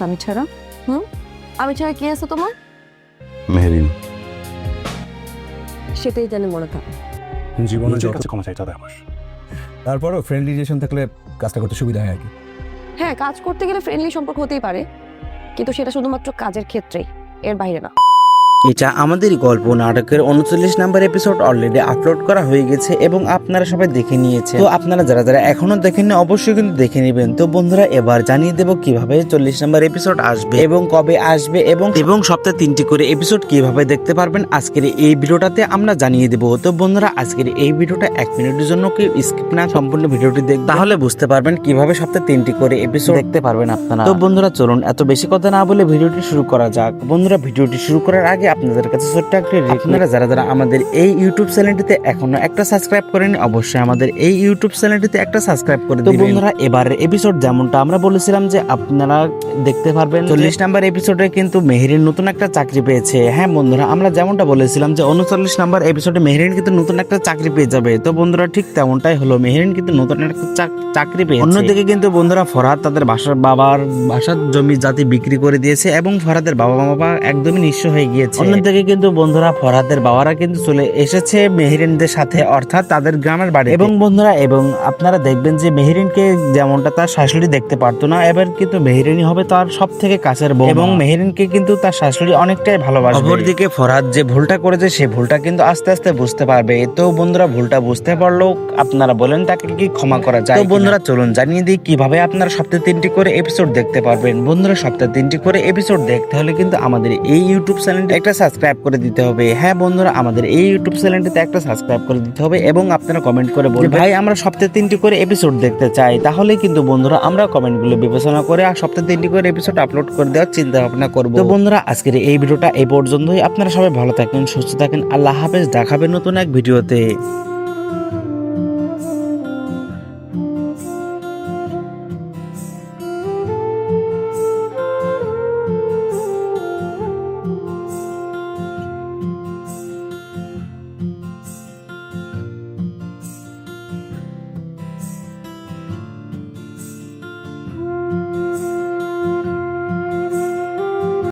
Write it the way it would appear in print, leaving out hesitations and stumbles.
আছে আমি ছাড়া? আমি ছাড়া কি আছে তোমার? মেহেরিন। সেটাই জানি মনে থাকে। জীবনে নিজের যত কাছে ক্ষমা চাইতে হবে আমার। তারপরও ফ্রেন্ডলি রিলেশন থাকলে কাজটা করতে সুবিধা হয় আর কি। হ্যাঁ, কাজ করতে গেলে ফ্রেন্ডলি সম্পর্ক হতেই পারে, কিন্তু সেটা শুধুমাত্র কাজের ক্ষেত্রেই, এর বাইরে না। এটা আমাদের গল্প নাটকের 39 নাম্বার এপিসোড অলরেডি আপলোড করা হয়ে গেছে এবং আপনারা সবাই দেখে নিয়েছে। তো আপনারা যারা যারা এখনো দেখেননি অবশ্যই কিন্তু দেখে নেবেন। তো বন্ধুরা এবার জানিয়ে দেব কিভাবে 40 নাম্বার এপিসোড আসবে এবং কবে আসবে এবং সপ্তাহে 3টি করে এপিসোড কিভাবে দেখতে পারবেন আজকের এই ভিডিওটাতে আমরা জানিয়ে দেব। তো বন্ধুরা আজকের এই ভিডিওটা 1 মিনিটের জন্য কেউ স্কিপ না সম্পূর্ণ ভিডিওটি দেখবেন, তাহলে বুঝতে পারবেন কিভাবে সপ্তাহে 3টি করে এপিসোড দেখতে পারবেন আপনারা। তো বন্ধুরা চলুন এত বেশি কথা না বলে ভিডিওটি শুরু করা যাক। বন্ধুরা ভিডিওটি শুরু করার আগে আপনাদের কাছে ছোট্ট একটা রিকোয়েস্ট, আপনারা যারা যারা আমাদের এই ইউটিউব চ্যানেলটিতে এখনো একটা সাবস্ক্রাইব করেনি অবশ্যই আমাদের এই ইউটিউব চ্যানেলটিতে একটা সাবস্ক্রাইব করে দিবেন। তো বন্ধুরা এবারের এপিসোড যেমনটা আমরা বলেছিলাম যে আপনারা দেখতে পারবেন 40 নাম্বার এপিসোডে কিন্তু মেহেরিন নতুন একটা চাকরি পেয়েছে। হ্যাঁ বন্ধুরা আমরা যেমনটা বলেছিলাম যে 39 নাম্বার এপিসোডে মেহেরিন কিন্তু নতুন একটা চাকরি পেয়ে যাবে। তো বন্ধুরা ঠিক তেমনটাই হলো, মেহেরিন কিন্তু নতুন একটা চাকরি পেয়েছে। অন্যদিকে কিন্তু বন্ধুরা ফরহাদ তাদের বাসার জমি জাতি বিক্রি করে দিয়েছে এবং ফরহাদের বাবা মা একদমই নিঃস্ব হয়ে গিয়েছে। অন্যদিকে কিন্তু বন্ধুরা ফরহাদের বাবারা কিন্তু চলে এসেছে মেহেরিনদের সাথে, অর্থাৎ তাদের গ্রামের বাড়ি। এবং বন্ধুরা এবং আপনারা দেখবেন যে মেহেরিনকে যেমনটা তার শাশুড়ি দেখতে পারতো না, এবার কিন্তু মেহেরিনই হবে তার সব থেকে কাছের বউ এবং মেহেরিনকে কিন্তু তার শাশুড়ি অনেকটাই ভালোবাসে। অপরদিকে ফরহাদ যে ভুলটা করেছে সে ভুলটা কিন্তু আস্তে আস্তে বুঝতে পারবে। তো বন্ধুরা ভুলটা বুঝতে পারলেও আপনারা বলেন তাকে কি ক্ষমা করা যায়? তো বন্ধুরা চলুন জানিয়ে দিই কিভাবে আপনারা সপ্তাহে 3টি করে এপিসোড দেখতে পারবেন। বন্ধুরা সপ্তাহে 3টি করে এপিসোড দেখতে হলে কিন্তু আমাদের এই ইউটিউব চ্যানেলটি একটা সাবস্ক্রাইব করে দিতে হবে। হ্যাঁ বন্ধুরা আমাদের এই ইউটিউব চ্যানেলটিতে একটা সাবস্ক্রাইব করে দিতে হবে এবং আপনারা কমেন্ট করে বলবেন ভাই আমরা সপ্তাহে 3টি করে এপিসোড দেখতে চাই। তাহলে কিন্তু বন্ধুরা আমরা কমেন্টগুলো বিবেচনা করে আর সপ্তাহে 3টি করে এপিসোড আপলোড করে দেওয়ার চিন্তা ভাবনা করব। তো বন্ধুরা আজকের এই ভিডিওটা এই পর্যন্তই। আপনারা সবাই ভালো থাকেন, সুস্থ থাকেন, আল্লাহ হাফেজ। দেখাবেন নতুন এক ভিডিওতে।